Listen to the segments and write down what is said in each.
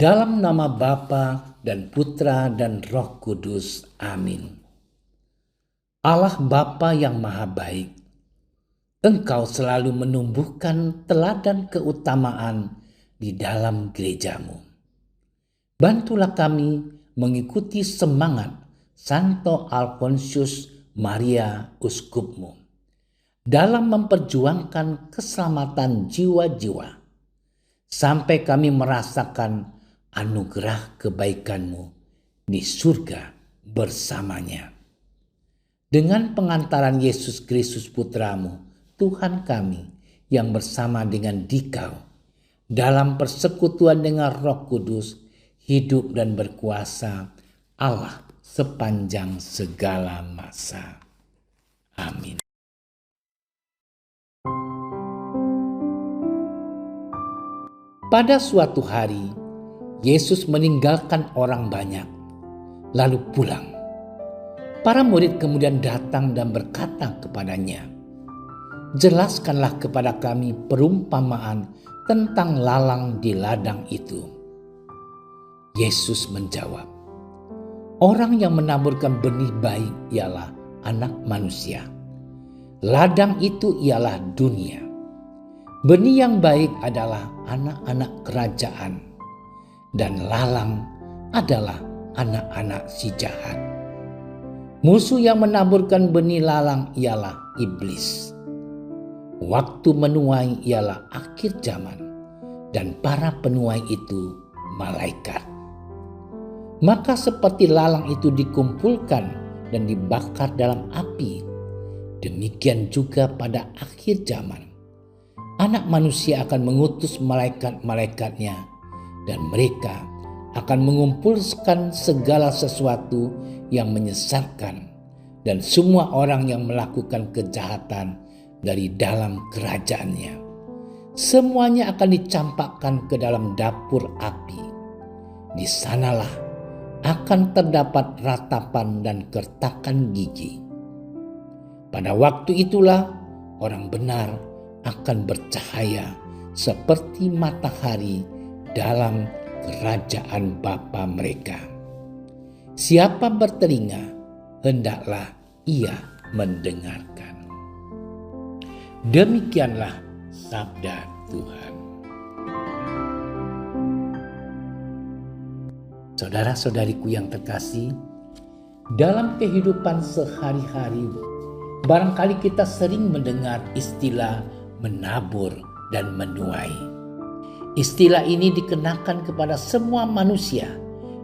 Dalam nama Bapa dan Putra dan Roh Kudus. Amin. Allah Bapa yang Maha Baik, Engkau selalu menumbuhkan teladan keutamaan di dalam gerejamu. Bantulah kami mengikuti semangat Santo Alfonsius Maria Uskupmu dalam memperjuangkan keselamatan jiwa-jiwa, sampai kami merasakan anugerah kebaikan-Mu di surga bersamanya. Dengan pengantaran Yesus Kristus Putra-Mu, Tuhan kami, yang bersama dengan Dikau, dalam persekutuan dengan Roh Kudus, hidup dan berkuasa Allah sepanjang segala masa. Amin. Pada suatu hari, Yesus meninggalkan orang banyak, lalu pulang. Para murid kemudian datang dan berkata kepadanya, "Jelaskanlah kepada kami perumpamaan tentang lalang di ladang itu." Yesus menjawab, "Orang yang menaburkan benih baik ialah Anak Manusia. Ladang itu ialah dunia. Benih yang baik adalah anak-anak kerajaan, dan lalang adalah anak-anak si jahat. Musuh yang menaburkan benih lalang ialah iblis. Waktu menuai ialah akhir zaman, dan para penuai itu malaikat. Maka seperti lalang itu dikumpulkan dan dibakar dalam api, demikian juga pada akhir zaman Anak Manusia akan mengutus malaikat-malaikatnya, dan mereka akan mengumpulkan segala sesuatu yang menyesatkan dan semua orang yang melakukan kejahatan dari dalam kerajaannya. Semuanya akan dicampakkan ke dalam dapur api. Di sanalah akan terdapat ratapan dan kertakan gigi. Pada waktu itulah orang benar akan bercahaya seperti matahari dalam kerajaan Bapa mereka. Siapa bertelinga, hendaklah ia mendengarkan." Demikianlah sabda Tuhan. Saudara-saudariku yang terkasih, dalam kehidupan sehari-hari, barangkali kita sering mendengar istilah menabur dan menuai. Istilah ini dikenakan kepada semua manusia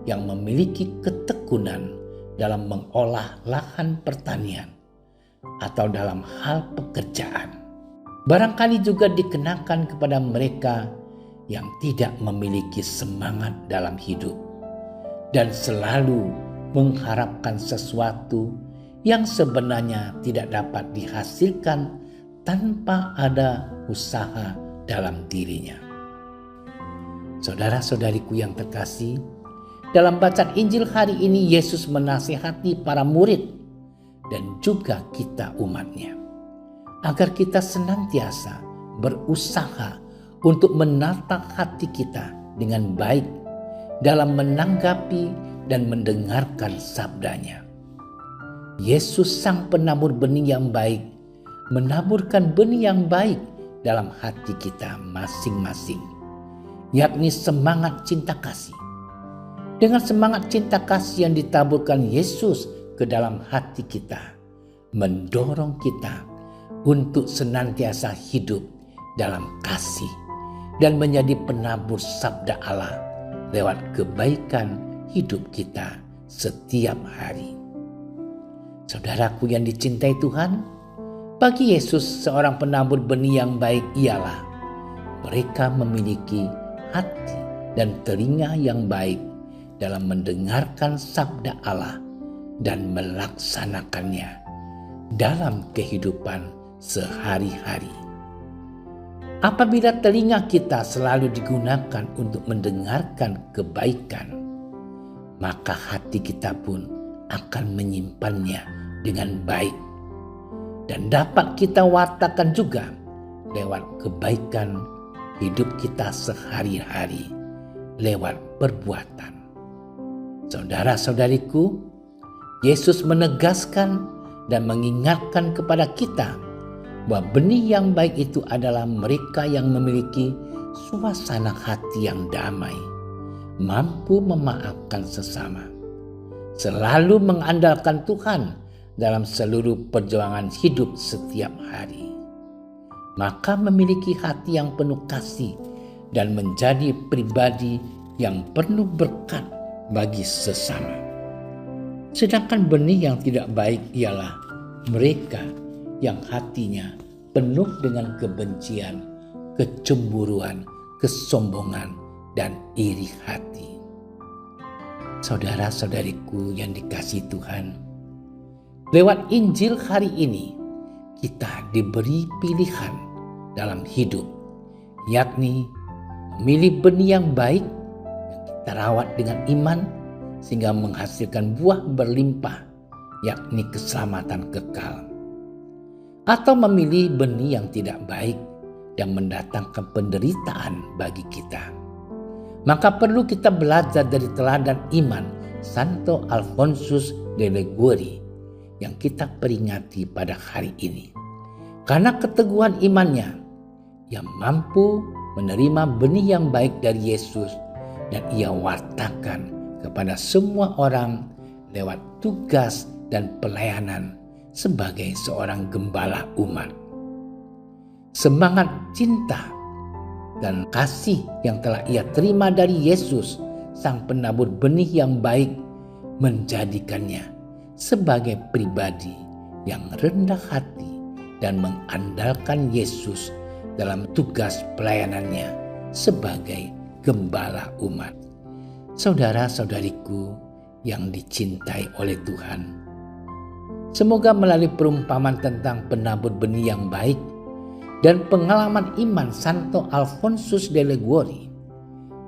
yang memiliki ketekunan dalam mengolah lahan pertanian atau dalam hal pekerjaan. Barangkali juga dikenakan kepada mereka yang tidak memiliki semangat dalam hidup dan selalu mengharapkan sesuatu yang sebenarnya tidak dapat dihasilkan tanpa ada usaha dalam dirinya. Saudara-saudariku yang terkasih, dalam bacaan Injil hari ini Yesus menasihati para murid dan juga kita umatnya, agar kita senantiasa berusaha untuk menata hati kita dengan baik dalam menanggapi dan mendengarkan sabdanya. Yesus sang penabur benih yang baik menaburkan benih yang baik dalam hati kita masing-masing, yakni semangat cinta kasih. Dengan semangat cinta kasih yang ditaburkan Yesus ke dalam hati kita, mendorong kita untuk senantiasa hidup dalam kasih dan menjadi penabur sabda Allah lewat kebaikan hidup kita setiap hari. Saudaraku yang dicintai Tuhan, bagi Yesus seorang penabur benih yang baik ialah mereka memiliki hati dan telinga yang baik dalam mendengarkan sabda Allah dan melaksanakannya dalam kehidupan sehari-hari. Apabila telinga kita selalu digunakan untuk mendengarkan kebaikan, maka hati kita pun akan menyimpannya dengan baik dan dapat kita wartakan juga lewat kebaikan hidup kita sehari-hari lewat perbuatan. Saudara-saudariku, Yesus menegaskan dan mengingatkan kepada kita bahwa benih yang baik itu adalah mereka yang memiliki suasana hati yang damai, mampu memaafkan sesama, selalu mengandalkan Tuhan dalam seluruh perjuangan hidup setiap hari. Maka memiliki hati yang penuh kasih dan menjadi pribadi yang penuh berkat bagi sesama. Sedangkan benih yang tidak baik ialah mereka yang hatinya penuh dengan kebencian, kecemburuan, kesombongan, dan iri hati. Saudara-saudariku yang dikasihi Tuhan, lewat Injil hari ini kita diberi pilihan dalam hidup, yakni memilih benih yang baik yang kita rawat dengan iman sehingga menghasilkan buah berlimpah, yakni keselamatan kekal. Atau memilih benih yang tidak baik yang mendatangkan penderitaan bagi kita. Maka perlu kita belajar dari teladan iman Santo Alfonsus de Liguori yang kita peringati pada hari ini. Karena keteguhan imannya, ia mampu menerima benih yang baik dari Yesus dan ia wartakan kepada semua orang lewat tugas dan pelayanan sebagai seorang gembala umat. Semangat cinta dan kasih yang telah ia terima dari Yesus, sang penabur benih yang baik, menjadikannya sebagai pribadi yang rendah hati dan mengandalkan Yesus dalam tugas pelayanannya sebagai gembala umat. Saudara-saudariku yang dicintai oleh Tuhan, semoga melalui perumpamaan tentang penabur benih yang baik dan pengalaman iman Santo Alfonsus de Liguori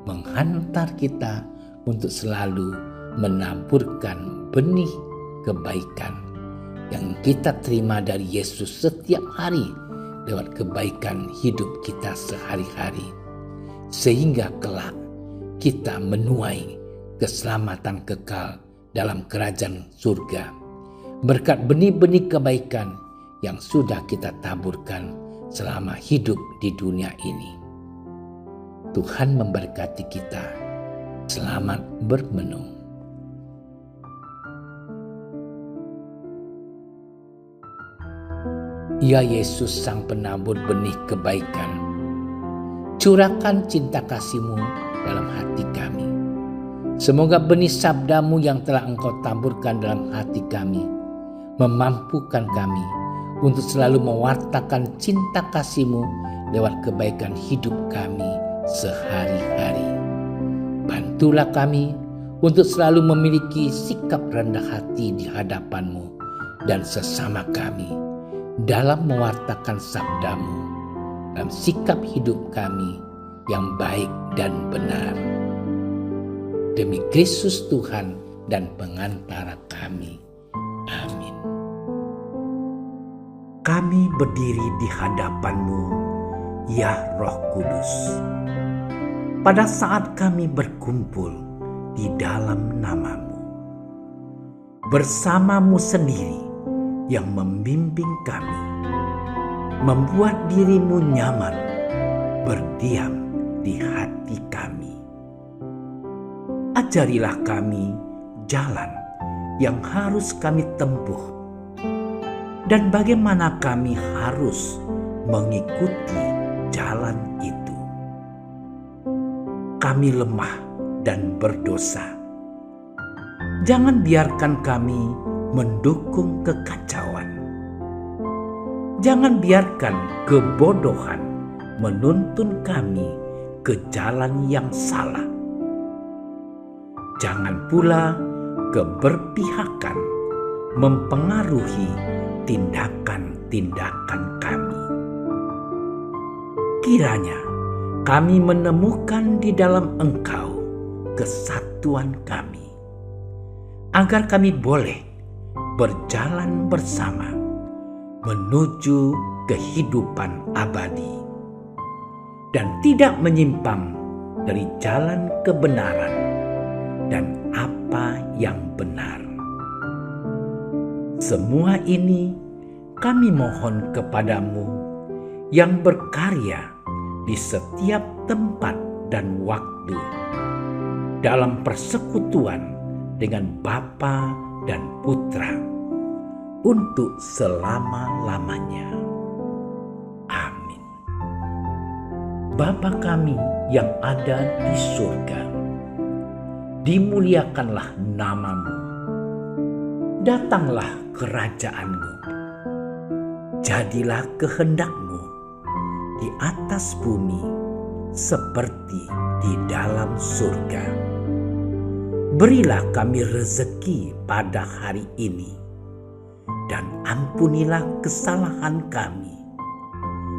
menghantar kita untuk selalu menaburkan benih kebaikan yang kita terima dari Yesus setiap hari lewat kebaikan hidup kita sehari-hari, sehingga kelak kita menuai keselamatan kekal dalam kerajaan surga berkat benih-benih kebaikan yang sudah kita taburkan selama hidup di dunia ini. Tuhan memberkati kita. Selamat bermenung. Ya Yesus, sang penabur benih kebaikan, curahkan cinta kasih-Mu dalam hati kami. Semoga benih sabda-Mu yang telah Engkau taburkan dalam hati kami memampukan kami untuk selalu mewartakan cinta kasih-Mu lewat kebaikan hidup kami sehari-hari. Bantulah kami untuk selalu memiliki sikap rendah hati di hadapan-Mu dan sesama kami dalam mewartakan sabda-Mu dalam sikap hidup kami yang baik dan benar. Demi Kristus Tuhan dan pengantara kami. Amin. Kami berdiri di hadapan-Mu, ya Roh Kudus. Pada saat kami berkumpul di dalam nama-Mu, bersama-Mu sendiri yang membimbing kami, membuat diri-Mu nyaman berdiam di hati kami. Ajarilah kami jalan yang harus kami tempuh dan bagaimana kami harus mengikuti jalan itu. Kami lemah dan berdosa. Jangan biarkan kami mendukung kekacauan. Jangan biarkan kebodohan menuntun kami ke jalan yang salah. Jangan pula keberpihakan mempengaruhi tindakan-tindakan kami. Kiranya kami menemukan di dalam Engkau kesatuan kami, agar kami boleh berjalan bersama menuju kehidupan abadi dan tidak menyimpang dari jalan kebenaran dan apa yang benar. Semua ini kami mohon kepadamu yang berkarya di setiap tempat dan waktu dalam persekutuan dengan Bapa dan Putra untuk selama-lamanya. Amin. Bapa kami yang ada di surga, dimuliakanlah namamu. Datanglah kerajaanmu. Jadilah kehendakmu di atas bumi seperti di dalam surga. Berilah kami rezeki pada hari ini, dan ampunilah kesalahan kami,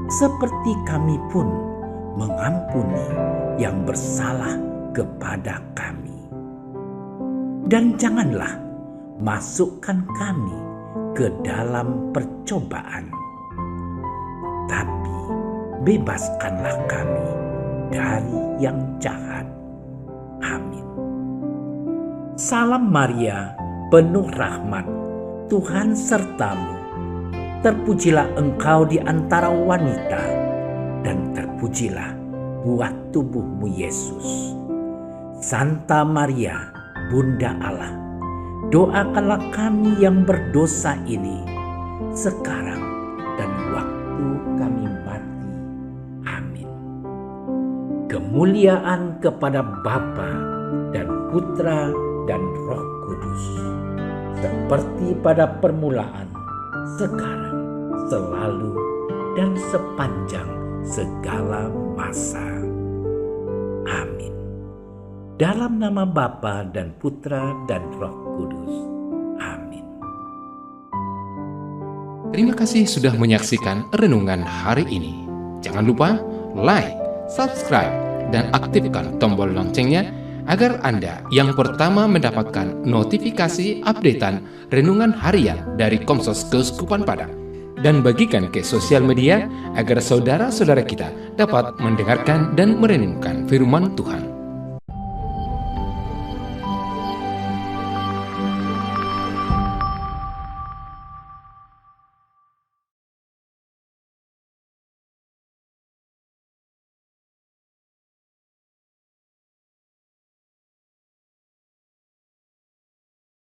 seperti kami pun mengampuni yang bersalah kepada kami. Dan janganlah masukkan kami ke dalam percobaan, tapi bebaskanlah kami dari yang jahat. Amin. Salam Maria, penuh rahmat, Tuhan sertamu. Terpujilah engkau di antara wanita, dan terpujilah buah tubuhmu Yesus. Santa Maria, Bunda Allah, doakanlah kami yang berdosa ini, sekarang dan waktu kami mati. Amin. Kemuliaan kepada Bapa dan Putra dan Roh Kudus, seperti pada permulaan, sekarang, selalu, dan sepanjang segala masa. Amin. Dalam nama Bapa dan Putra dan Roh Kudus. Amin. Terima kasih sudah menyaksikan renungan hari ini. Jangan lupa like, subscribe, dan aktifkan tombol loncengnya agar Anda yang pertama mendapatkan notifikasi updatean renungan harian dari Komsos Keuskupan Padang. Dan bagikan ke sosial media agar saudara-saudara kita dapat mendengarkan dan merenungkan firman Tuhan.